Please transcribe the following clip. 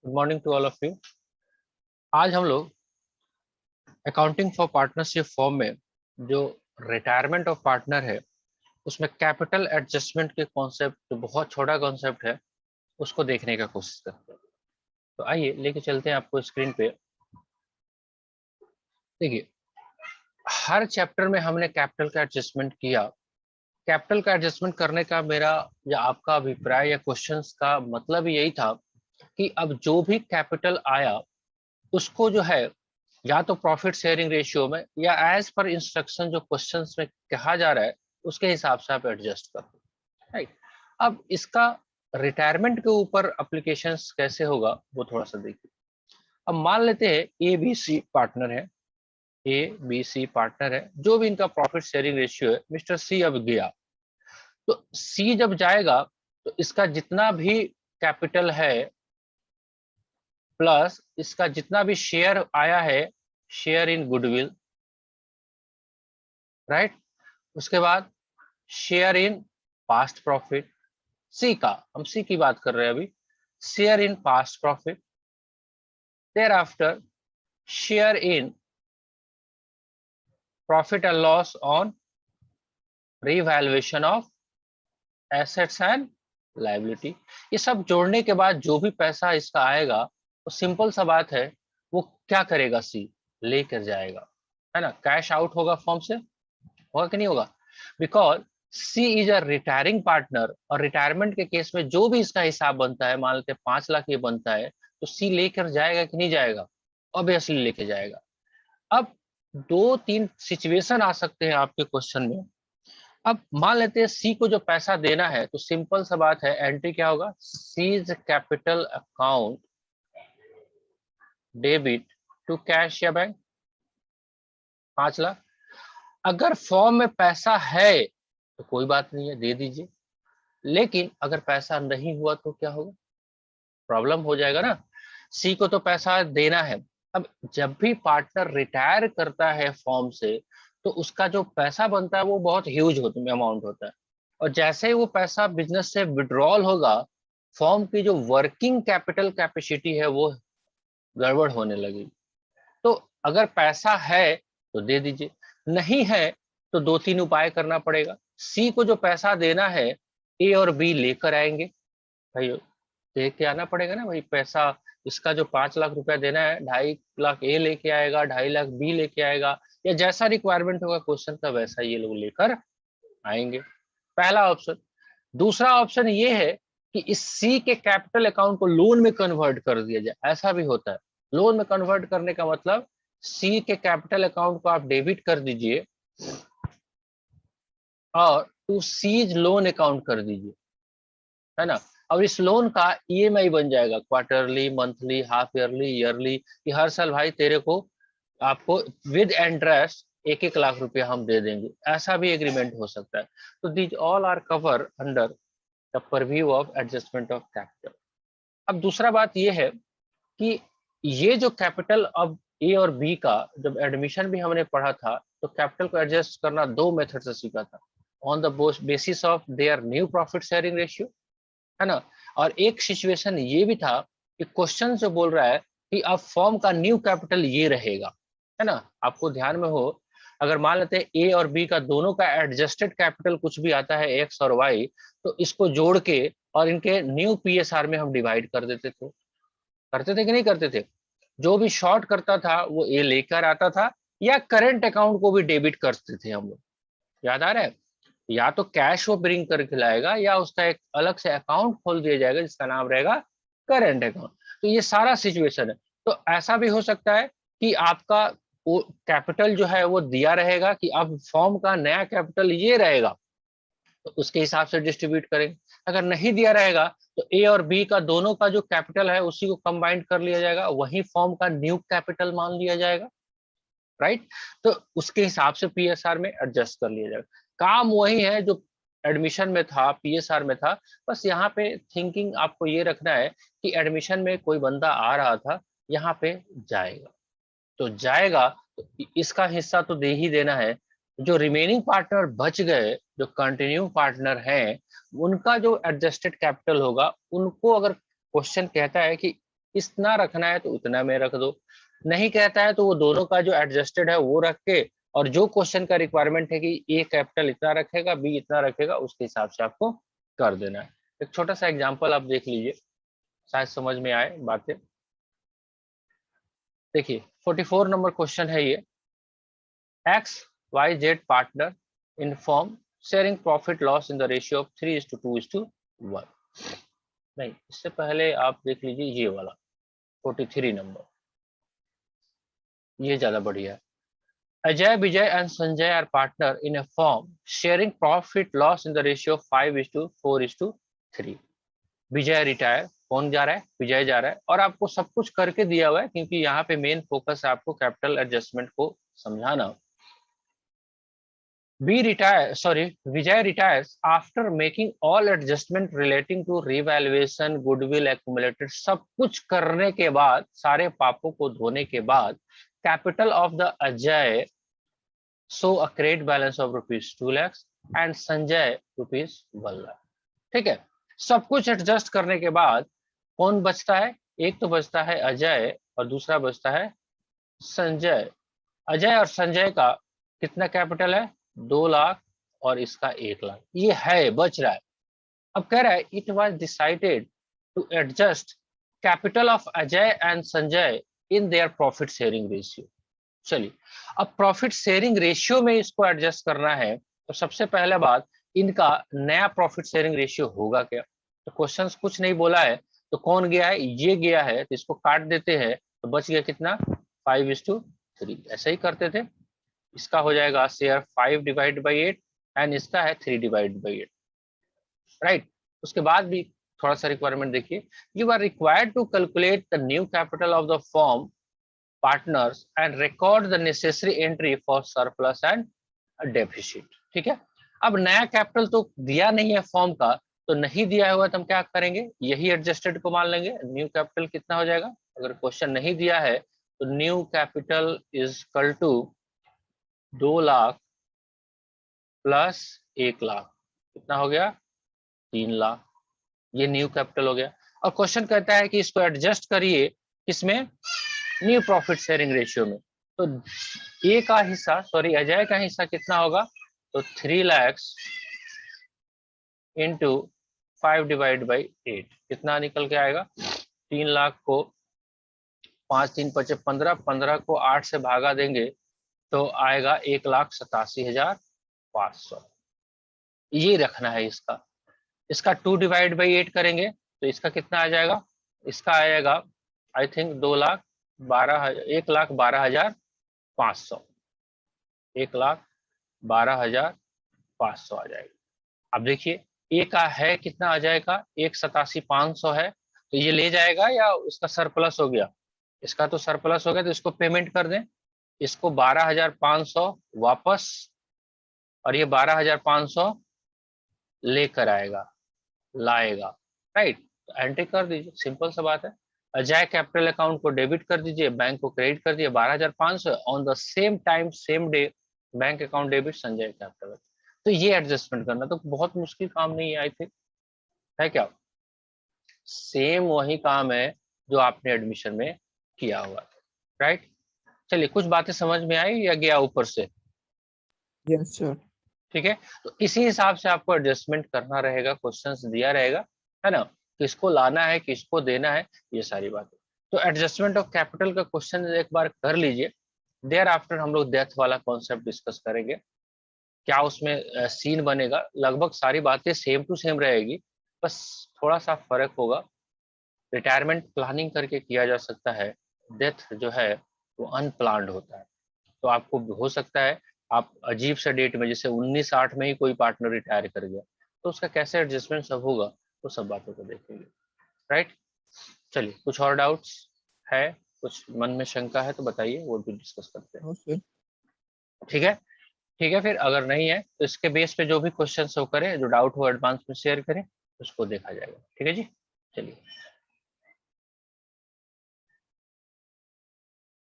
Good morning to all of you. आज हम लोग अकाउंटिंग फॉर पार्टनरशिप फॉर्म में जो रिटायरमेंट ऑफ पार्टनर है उसमें कैपिटल एडजस्टमेंट के कॉन्सेप्ट, जो बहुत छोटा कॉन्सेप्ट है, उसको देखने का कोशिश करते हैं। तो आइए लेके चलते हैं आपको स्क्रीन पे। देखिए, हर चैप्टर में हमने कैपिटल का एडजस्टमेंट किया। कैपिटल का एडजस्टमेंट करने का मेरा या आपका अभिप्राय या क्वेश्चंस का मतलब यही था कि अब जो भी कैपिटल आया उसको जो है या तो प्रॉफिट शेयरिंग रेशियो में या एज पर इंस्ट्रक्शन जो क्वेश्चंस में कहा जा रहा है उसके हिसाब से आप एडजस्ट कर, राइट। अब इसका रिटायरमेंट के ऊपर एप्लीकेशंस कैसे होगा वो थोड़ा सा देखिए। अब मान लेते हैं ए बी सी पार्टनर है, ए बी सी पार्टनर है, जो भी इनका प्रॉफिट शेयरिंग रेशियो है, मिस्टर सी अब गया। तो सी जब जाएगा तो इसका जितना भी कैपिटल है प्लस इसका जितना भी शेयर आया है, शेयर इन गुडविल, राइट। उसके बाद share in past profit, C का, हम सी की बात कर रहे हैं अभी, share in past profit, thereafter share in profit and loss on revaluation of assets and liability. ये सब जोड़ने के बाद जो भी पैसा इसका आएगा वो सिंपल सा बात है, वो क्या करेगा, सी लेकर जाएगा, है ना। कैश आउट होगा फॉर्म से, होगा कि नहीं होगा, because she is a retiring partner. और रिटायरमेंट के केस में जो भी इसका हिसाब बनता है, मान लेते 5 लाख ये बनता है, तो सी लेकर जाएगा कि नहीं जाएगा, ऑब्वियसली लेके जाएगा। अब 2-3 सिचुएशन आ सकते हैं आपके क्वेश्चन में। अब मान लेते हैं सी को जो पैसा देना है, तो सिंपल सा बात है, एंट्री क्या होगा, C's capital account debit to cash या बैंक, 5 लाख। अगर फॉर्म में पैसा है तो कोई बात नहीं है, दे दीजिए। लेकिन अगर पैसा नहीं हुआ तो क्या होगा, प्रॉब्लम हो जाएगा ना। सी को तो पैसा देना है। अब जब भी पार्टनर रिटायर करता है फॉर्म से, तो उसका जो पैसा बनता है वो बहुत ह्यूज अमाउंट होता है। और जैसे ही वो पैसा बिजनेस से विड्रॉल होगा, फॉर्म की जो वर्किंग कैपिटल कैपेसिटी है वो गड़बड़ होने लगी। तो अगर पैसा है तो दे दीजिए, नहीं है तो 2-3 उपाय करना पड़ेगा। सी को जो पैसा देना है, ए और बी लेकर आएंगे। भाई देख के आना पड़ेगा ना भाई, पैसा इसका जो 5 लाख रुपया देना है, 2.5 लाख ए लेके आएगा, 2.5 लाख बी लेके आएगा, या जैसा रिक्वायरमेंट होगा क्वेश्चन का वैसा ये लोग लेकर आएंगे। पहला ऑप्शन। दूसरा ऑप्शन ये है कि इस सी के कैपिटल अकाउंट को लोन में कन्वर्ट कर दिया जाए, ऐसा भी होता है। लोन में कन्वर्ट करने का मतलब, सी के कैपिटल अकाउंट को आप डेबिट कर दीजिए और टू सीज लोन अकाउंट कर दीजिए, है ना। अब इस लोन का ईएमआई बन जाएगा, quarterly, monthly, half yearly, yearly, कि हर साल भाई तेरे को, आपको विद इंटरेस्ट 1-1 लाख रुपया हम दे देंगे, ऐसा भी एग्रीमेंट हो सकता है। तो these all are cover under the purview of adjustment of capital. अब दूसरा बात यह है कि ये जो कैपिटल, अब ए और बी का जब एडमिशन भी हमने पढ़ा था, तो कैपिटल को एडजस्ट करना 2 मेथड से सीखा था, on the basis of their new profit sharing ratio, है ना। और एक सिचुएशन ये भी था कि क्वेश्चन जो बोल रहा है कि अब फॉर्म का न्यू कैपिटल ये रहेगा, है ना। आपको ध्यान में हो, अगर मान लेते हैं ए और बी का दोनों का एडजस्टेड कैपिटल कुछ भी आता है एक्स और वाई, तो इसको जोड़ के और इनके न्यू पीएसआर में हम डिवाइड कर देते थे, करते थे कि नहीं करते थे। जो भी शॉर्ट करता था वो ए लेकर आता था, या करेंट अकाउंट को भी डेबिट करते थे हम लोग, याद आ रहा है। या तो कैश वो ब्रिंग करके लाएगा, या उसका एक अलग से अकाउंट खोल दिया जाएगा जिसका नाम रहेगा करेंट अकाउंट। तो ये सारा सिचुएशन है। तो ऐसा भी हो सकता है कि आपका वो कैपिटल जो है वो दिया रहेगा कि अब फॉर्म का नया कैपिटल ये रहेगा, तो उसके हिसाब से डिस्ट्रीब्यूट करेंगे। अगर नहीं दिया रहेगा तो ए और बी का दोनों का जो कैपिटल है उसी को कंबाइंड कर लिया जाएगा, वही फॉर्म का न्यू कैपिटल मान लिया जाएगा, राइट। तो उसके हिसाब से पीएसआर में एडजस्ट कर लिया जाएगा। काम वही है जो एडमिशन में था, पीएसआर में था। बस यहाँ पे थिंकिंग आपको ये रखना है कि एडमिशन में कोई बंदा आ रहा था, यहाँ पे जाएगा तो जाएगा, तो इसका हिस्सा तो दे ही देना है। जो रिमेनिंग पार्टनर बच गए, जो कंटिन्यू पार्टनर हैं, उनका जो एडजस्टेड कैपिटल होगा, उनको अगर क्वेश्चन कहता है कि इतना रखना है तो उतना में रख दो, नहीं कहता है तो वो दोनों का जो एडजस्टेड है वो रख के, और जो क्वेश्चन का रिक्वायरमेंट है कि ए कैपिटल इतना रखेगा, बी इतना रखेगा, उसके हिसाब से आपको कर देना है। एक छोटा सा एग्जांपल आप देख लीजिए, शायद समझ में आए बातें। देखिए 44 नंबर क्वेश्चन है ये, X Y Z partner in firm sharing profit loss in the ratio of 3:2:1। नहीं, इससे पहले आप देख लीजिए ये वाला 43 नंबर, ये ज्यादा बढ़िया है। Ajay, Vijay and Sanjay are partner in a firm sharing profit loss in the ratio of 5:4:3। Vijay retire, कौन जा रहा है? विजय जा रहा है, और आपको सब कुछ करके दिया हुआ है क्योंकि यहाँ पे मेन फोकस है आपको कैपिटल एडजस्टमेंट को समझाना। Vijay retires after making all adjustment relating to revaluation, goodwill accumulated, सब कुछ करने के बाद, सारे पापों को धोने के बाद, capital of the Ajay so a credit balance of ₹2 lakhs and Sanjay ₹1 lakh। ठीक है, सब कुछ एडजस्ट करने के बाद कौन बचता है? एक तो बचता है अजय और दूसरा बचता है संजय। अजय और संजय का कितना कैपिटल है? 2 लाख और इसका 1 लाख, ये है बच रहा है। अब कह रहा है it was decided to adjust capital of Ajay and Sanjay in their profit sharing ratio. चलिए, अब प्रॉफिट शेयरिंग रेशियो में इसको एडजस्ट करना है, तो सबसे पहले बात, इनका नया प्रॉफिट शेयरिंग रेशियो होगा क्या? तो क्वेश्चन कुछ नहीं बोला है, तो कौन गया है? ये गया है, तो इसको काट देते हैं, तो बच गया कितना? 5:3। ऐसा ही करते थे, इसका हो जाएगा शेयर 5/8 एंड इसका है 3/8, राइट। उसके बाद भी थोड़ा सा रिक्वायरमेंट देखिए, you are required to calculate the new capital of the firm partners and record the necessary entry for surplus and deficit। ठीक है, अब नया कैपिटल तो दिया नहीं है फॉर्म का, तो नहीं दिया हुआ तो हम क्या करेंगे? यही एडजस्टेड को मान लेंगे। न्यू कैपिटल कितना हो जाएगा? अगर क्वेश्चन नहीं दिया है तो new capital is equal to 2 lakh plus 1 lakh, कितना हो गया? 3 लाख। ये न्यू कैपिटल हो गया। और क्वेश्चन कहता है कि इसको एडजस्ट करिए किसमें? न्यू प्रॉफिट शेयरिंग रेशियो में। तो ए का हिस्सा, सॉरी अजय का हिस्सा कितना होगा? तो 3 लाख इंटू 5/8 कितना निकल के आएगा? 3 लाख को 5 3 5 15, 15 को 8 से भागा देंगे तो आएगा 1,87,500। ये रखना है इसका। इसका 2/8 करेंगे तो इसका कितना आ जाएगा? इसका आएगा आई थिंक 1,12,500, 1,12,500 आ जाएगा। अब देखिए ए का है कितना आ जाएगा? 1,87,500 है, तो ये ले जाएगा या उसका सरप्लस हो गया? इसका तो सरप्लस हो गया, तो इसको पेमेंट कर दें। इसको 12,500 वापस, और ये 12,500 लेकर आएगा, लाएगा, राइट। तो एंट्री कर दीजिए, सिंपल सा बात है। अजय कैपिटल अकाउंट को डेबिट कर दीजिए, बैंक को क्रेडिट कर दिए 12,500, on the same time same day bank account debit Sanjay capital. तो ये एडजस्टमेंट करना तो बहुत मुश्किल काम नहीं है, आई थिंक, है क्या? सेम वही काम है जो आपने एडमिशन में किया हुआ, राइट। चलिए, कुछ बातें समझ में आई या गया ऊपर से? Yes sir. ठीक है, तो इसी हिसाब से आपको एडजस्टमेंट करना रहेगा, क्वेश्चंस दिया रहेगा, है ना, किसको लाना है, किसको देना है, ये सारी बातें। तो एडजस्टमेंट ऑफ कैपिटल का क्वेश्चन एक बार कर लीजिए, देयर आफ्टर हम लोग डेथ वाला कॉन्सेप्ट डिस्कस करेंगे, क्या उसमें सीन बनेगा। लगभग सारी बातें सेम टू सेम रहेगी, बस थोड़ा सा फर्क होगा। रिटायरमेंट प्लानिंग करके किया जा सकता है, डेथ जो है वो अनप्लान्ड होता है। तो आपको हो सकता है आप अजीब सा डेट में, जैसे 19/8 में ही कोई पार्टनर रिटायर कर गया, तो उसका कैसे एडजस्टमेंट सब होगा, तो सब बातों को देखेंगे, राइट। चलिए, कुछ और डाउट्स है, कुछ मन में शंका है तो बताइए, वो भी डिस्कस करते हैं। No sir. ठीक है, ठीक है, फिर अगर नहीं है तो इसके बेस पे जो भी क्वेश्चन हो करें, जो डाउट हो एडवांस में शेयर करें, उसको देखा जाएगा। ठीक है जी, चलिए।